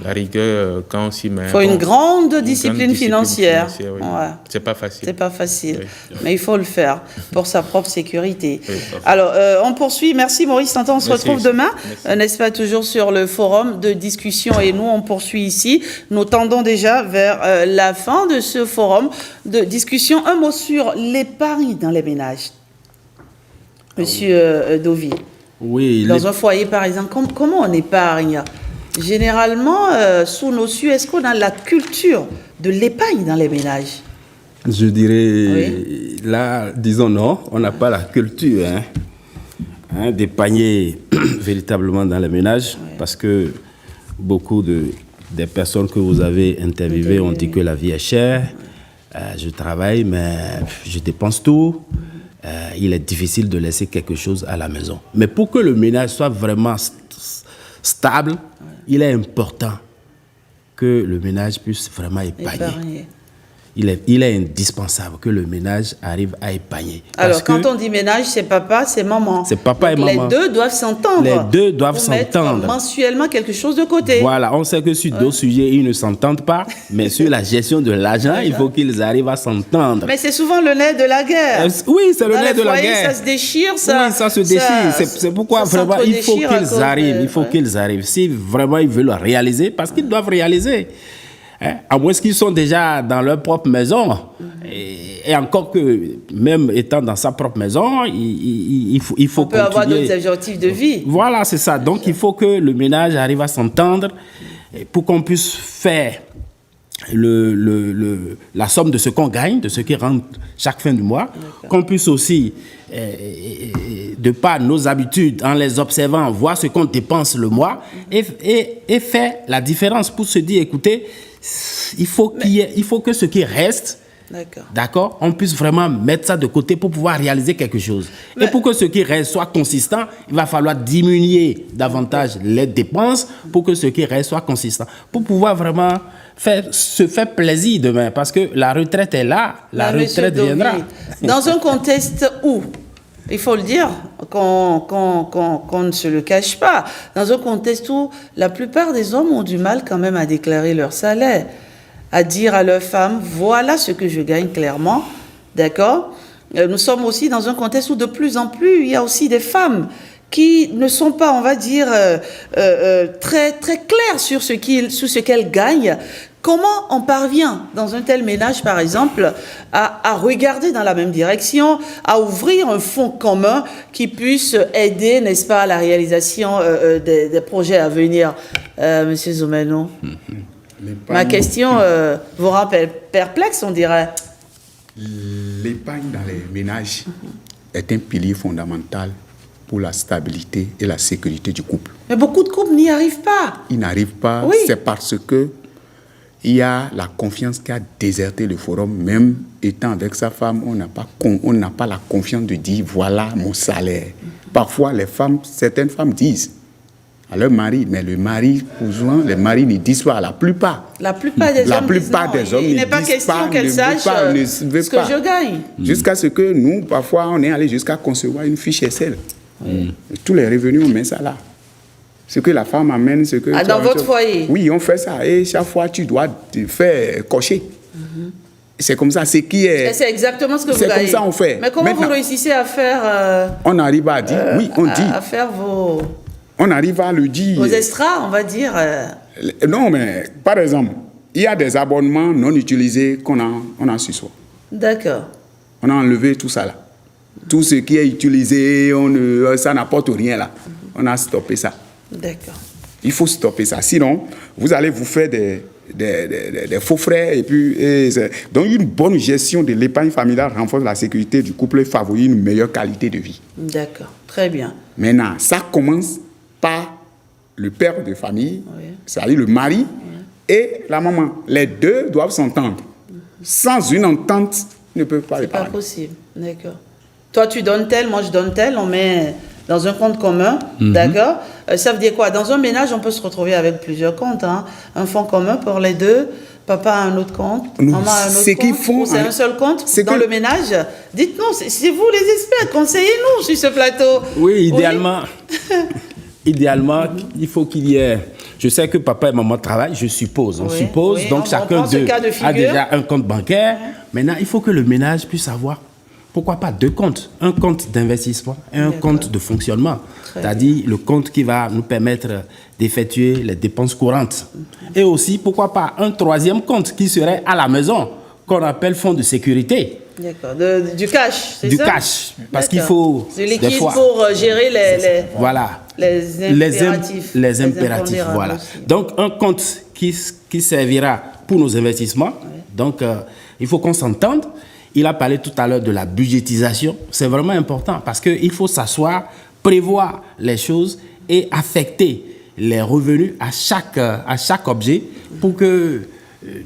La rigueur, quand on s'y met... Il faut une grande discipline financière. Oui. Ouais. C'est pas facile. C'est pas facile, mais il faut le faire pour sa propre sécurité. Oui, alors, on poursuit. Merci Maurice Tantan, on se retrouve demain, n'est-ce pas, toujours sur le forum de discussion. Et nous, on poursuit ici. Nous tendons déjà vers la fin de ce forum de discussion. Un mot sur l'épargne dans les ménages. Monsieur Dovi. Oui. Dans un foyer, par exemple, comment on épargne ? Généralement, sous nos cieux, est-ce qu'on a la culture de l'épargne dans les ménages ? Je dirais, là, disons non, on n'a pas la culture d'épargner véritablement dans les ménages, parce que beaucoup des personnes que vous avez interviewées ont dit que la vie est chère. Je travaille, mais je dépense tout. Il est difficile de laisser quelque chose à la maison. Mais pour que le ménage soit vraiment stable, il est important que le ménage puisse vraiment épargner. Il est indispensable que le ménage arrive à épargner. Alors, quand on dit ménage, c'est papa, c'est maman. C'est papa et maman. Les deux doivent s'entendre. Les deux doivent s'entendre. Mettre mensuellement quelque chose de côté. Voilà, on sait que sur d'autres sujets, ils ne s'entendent pas, mais sur la gestion de l'argent, il faut qu'ils arrivent à s'entendre. Mais c'est souvent le nerf de la guerre. Oui, c'est le nerf de la guerre. Ça se déchire, ça. Oui, ça se déchire. C'est pourquoi vraiment il faut qu'ils arrivent. Il faut qu'ils arrivent. Si vraiment ils veulent réaliser, parce qu'ils doivent réaliser. À moins qu'ils sont déjà dans leur propre maison. Et encore que, même étant dans sa propre maison, il faut continuer. On peut avoir d'autres objectifs de vie. Voilà, c'est ça. Donc, il faut que le ménage arrive à s'entendre pour qu'on puisse faire la somme de ce qu'on gagne, de ce qui rentre chaque fin du mois, qu'on puisse aussi, de par nos habitudes, en les observant, voir ce qu'on dépense le mois et faire la différence pour se dire, écoutez, il faut que ce qui reste, d'accord, on puisse vraiment mettre ça de côté pour pouvoir réaliser quelque chose. Et pour que ce qui reste soit consistant, il va falloir diminuer davantage les dépenses pour que ce qui reste soit consistant. Pour pouvoir vraiment se faire plaisir demain, parce que la retraite est là, la retraite viendra. Dans un contexte où, il faut le dire, qu'on ne se le cache pas, dans un contexte où la plupart des hommes ont du mal quand même à déclarer leur salaire, à dire à leur femme, voilà ce que je gagne clairement, d'accord ? Nous sommes aussi dans un contexte où de plus en plus, il y a aussi des femmes qui ne sont pas, on va dire, très, très claires sur ce qu'elles gagnent. Comment on parvient, dans un tel ménage, par exemple, à regarder dans la même direction, à ouvrir un fonds commun qui puisse aider, n'est-ce pas, à la réalisation des projets à venir, Monsieur Zomeno? Ma question vous rend perplexe, on dirait. L'épargne dans les ménages est un pilier fondamental pour la stabilité et la sécurité du couple. Mais beaucoup de couples n'y arrivent pas. Ils n'arrivent pas, c'est parce que il y a la confiance qui a déserté le forum. Même étant avec sa femme, on n'a pas la confiance de dire voilà mon salaire. Parfois, certaines femmes disent à leur mari, mais le mari, souvent, les maris ne disent pas, la plupart. La plupart des hommes il n'est pas question qu'elle sache ce que je gagne. Jusqu'à ce que nous, parfois, on est allé jusqu'à concevoir une fiche Excel. Tous les revenus, on met ça là. Ce que la femme amène, ce que... dans votre foyer? Oui, on fait ça. Et chaque fois, tu dois te faire cocher. C'est comme ça. C'est exactement ce que vous gagnez. C'est comme ça on fait. Mais comment vous réussissez à faire... on arrive à dire... oui, on dit. À faire vos... On arrive à le dire. Vos extras, on va dire. Non, mais par exemple, il y a des abonnements non utilisés qu'on a sur soi. D'accord. On a enlevé tout ça là. Tout ce qui est utilisé, ça n'apporte rien là. On a stoppé ça. D'accord. Il faut stopper ça. Sinon, vous allez vous faire des faux frais. Donc, une bonne gestion de l'épargne familiale renforce la sécurité du couple et favorise une meilleure qualité de vie. D'accord. Très bien. Maintenant, ça commence par le père de famille, c'est-à-dire le mari et la maman. Les deux doivent s'entendre. Sans une entente, ils ne peuvent pas épargner. C'est pas possible. D'accord. Toi, tu donnes tel, moi, je donne tel. On met dans un compte commun. D'accord. Ça veut dire quoi? Dans un ménage, on peut se retrouver avec plusieurs comptes. Hein. Un fonds commun pour les deux. Papa a un autre compte. Maman a un autre compte. C'est un seul compte dans le ménage. Dites-nous, c'est vous les experts. Conseillez-nous sur ce plateau. Oui, idéalement. Idéalement, il faut qu'il y ait... Je sais que papa et maman travaillent, je suppose. On suppose, donc chacun d'eux a déjà un compte bancaire. Maintenant, il faut que le ménage puisse avoir, pourquoi pas, deux comptes. Un compte d'investissement et un compte de fonctionnement. C'est-à-dire le compte qui va nous permettre d'effectuer les dépenses courantes. Et aussi, pourquoi pas, un troisième compte qui serait à la maison, qu'on appelle fonds de sécurité. D'accord, du cash, c'est ça? Du cash, parce qu'il faut... Du liquide pour gérer les impératifs. Voilà. Donc, un compte qui servira pour nos investissements. Donc, il faut qu'on s'entende. Il a parlé tout à l'heure de la budgétisation. C'est vraiment important parce qu'il faut s'asseoir, prévoir les choses et affecter les revenus à chaque objet pour que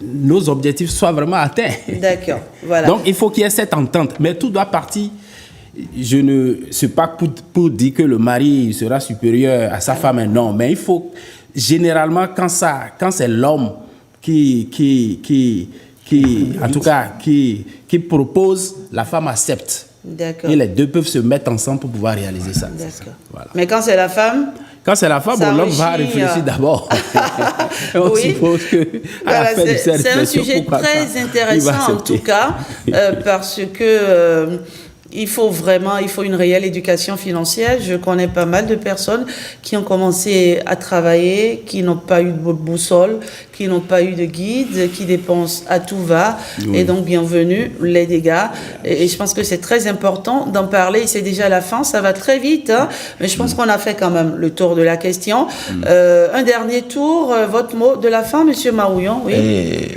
nos objectifs soient vraiment atteints. D'accord, voilà. Donc, il faut qu'il y ait cette entente. Mais tout doit partir. Je ne suis pas pour dire que le mari sera supérieur à sa femme, non. Mais il faut, généralement, quand c'est l'homme qui propose, la femme accepte. D'accord. Et les deux peuvent se mettre ensemble pour pouvoir réaliser ça. D'accord. Voilà. Mais quand c'est la femme? Quand c'est la femme, l'homme va réfléchir d'abord. On suppose que c'est un sujet très intéressant en tout cas, parce que il faut une réelle éducation financière. Je connais pas mal de personnes qui ont commencé à travailler, qui n'ont pas eu de boussole, qui n'ont pas eu de guide, qui dépensent à tout va. Oui. Et donc, bienvenue, les dégâts. Et je pense que c'est très important d'en parler. C'est déjà la fin, ça va très vite. Hein, mais je pense qu'on a fait quand même le tour de la question. Un dernier tour, votre mot de la fin, Monsieur Marouillon. Oui.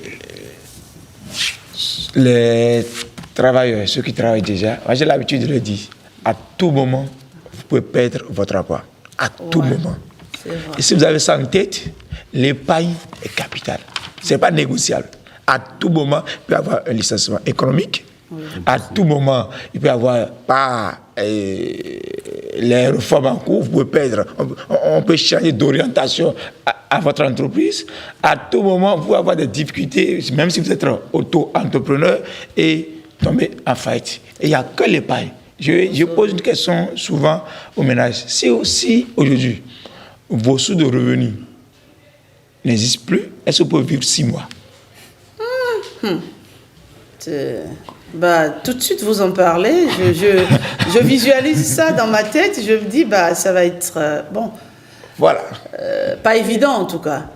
Les travailleurs, ceux qui travaillent déjà, moi j'ai l'habitude de le dire, à tout moment, vous pouvez perdre votre emploi. À tout moment. Et si vous avez ça en tête, l'épargne est capitale. Ce n'est pas négociable. À tout moment, il peut y avoir un licenciement économique. À tout moment, il peut y avoir les réformes en cours, vous pouvez perdre. On peut changer d'orientation à votre entreprise. À tout moment, vous pouvez avoir des difficultés, même si vous êtes auto-entrepreneur, et tomber en faillite. Et il n'y a que l'épargne. Je pose une question souvent aux ménages. Si aussi, aujourd'hui, vos sources de revenus n'existent plus, est-ce que vous pouvez vivre 6 mois? Tout de suite, vous en parlez. Je visualise ça dans ma tête. Je me dis, ça va être bon. Voilà. Pas évident, en tout cas.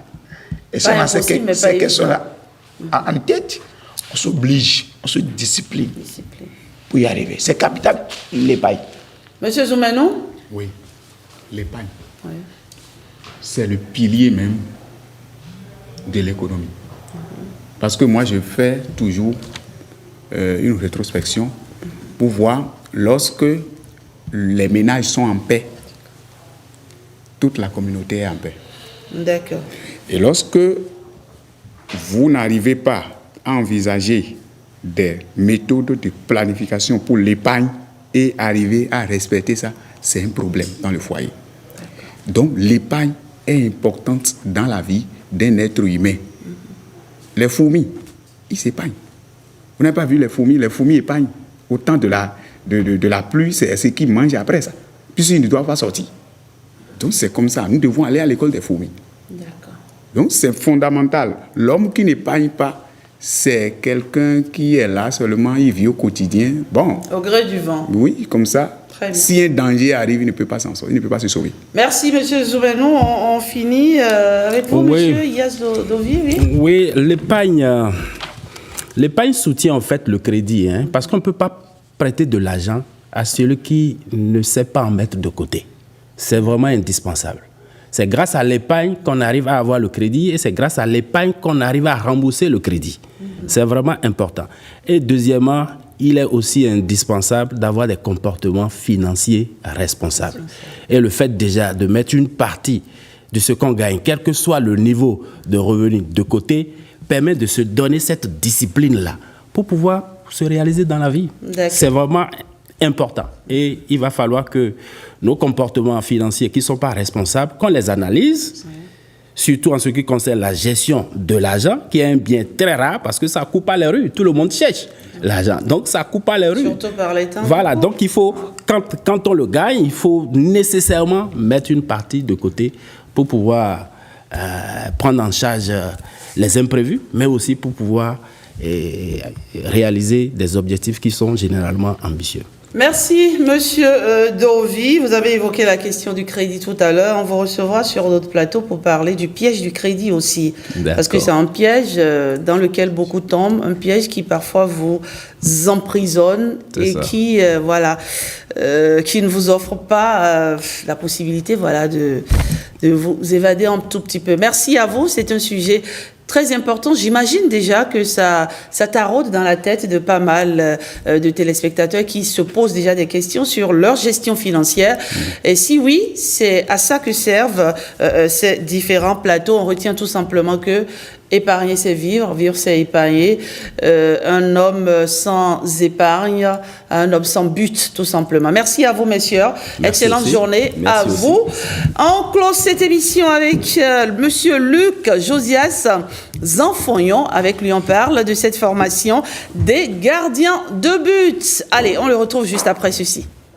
Et c'est ces questions-là en tête, on s'oblige, on se discipline pour y arriver. C'est capital, l'épargne. Monsieur Zoumeno? Oui, l'épargne. Oui. C'est le pilier même de l'économie. Parce que moi, je fais toujours une rétrospection pour voir lorsque les ménages sont en paix, toute la communauté est en paix. D'accord. Et lorsque vous n'arrivez pas à envisager des méthodes de planification pour l'épargne et arriver à respecter ça, c'est un problème dans le foyer. Donc l'épargne est importante dans la vie d'un être humain. Les fourmis, ils s'épargnent. Vous n'avez pas vu les fourmis épargnent. Au temps de la pluie, c'est ce qu'ils mangent après ça. Puisqu'ils ne doivent pas sortir. Donc c'est comme ça, nous devons aller à l'école des fourmis. D'accord. Donc c'est fondamental. L'homme qui n'épargne pas c'est quelqu'un qui est là seulement, il vit au quotidien. Bon. Au gré du vent. Oui, comme ça. Si un danger arrive, il ne peut pas s'en sortir, il ne peut pas se sauver. Merci, M. Zoubainou. On finit avec vous, M. Ias Dovi. Oui, l'épargne soutient en fait le crédit, hein, parce qu'on ne peut pas prêter de l'argent à celui qui ne sait pas en mettre de côté. C'est vraiment indispensable. C'est grâce à l'épargne qu'on arrive à avoir le crédit et c'est grâce à l'épargne qu'on arrive à rembourser le crédit. C'est vraiment important. Et deuxièmement, il est aussi indispensable d'avoir des comportements financiers responsables. Et le fait déjà de mettre une partie de ce qu'on gagne, quel que soit le niveau de revenu de côté, permet de se donner cette discipline-là pour pouvoir se réaliser dans la vie. C'est vraiment important. Et il va falloir que nos comportements financiers qui ne sont pas responsables, qu'on les analyse, surtout en ce qui concerne la gestion de l'argent, qui est un bien très rare parce que ça ne coupe pas les rues. Tout le monde cherche l'argent. Donc, ça ne coupe pas les rues. Surtout par les temps. Voilà. Donc, il faut, quand on le gagne, il faut nécessairement mettre une partie de côté pour pouvoir prendre en charge les imprévus, mais aussi pour pouvoir réaliser des objectifs qui sont généralement ambitieux. Merci, Monsieur Dovi. Vous avez évoqué la question du crédit tout à l'heure. On vous recevra sur d'autres plateaux pour parler du piège du crédit aussi. Parce que c'est un piège dans lequel beaucoup tombent, un piège qui parfois vous emprisonne et qui, qui ne vous offre pas la possibilité de vous évader un tout petit peu. Merci à vous. C'est un sujet très important. J'imagine déjà que ça taraude dans la tête de pas mal de téléspectateurs qui se posent déjà des questions sur leur gestion financière. Et si oui, c'est à ça que servent ces différents plateaux. On retient tout simplement que épargner, c'est vivre, vivre, c'est épargner. Un homme sans épargne, un homme sans but, tout simplement. Merci à vous, messieurs. Merci Excellente aussi. journée Merci à vous. On close cette émission avec monsieur Luc Josias Zanfognon. Avec lui, on parle de cette formation des gardiens de but. Allez, on le retrouve juste après ceci.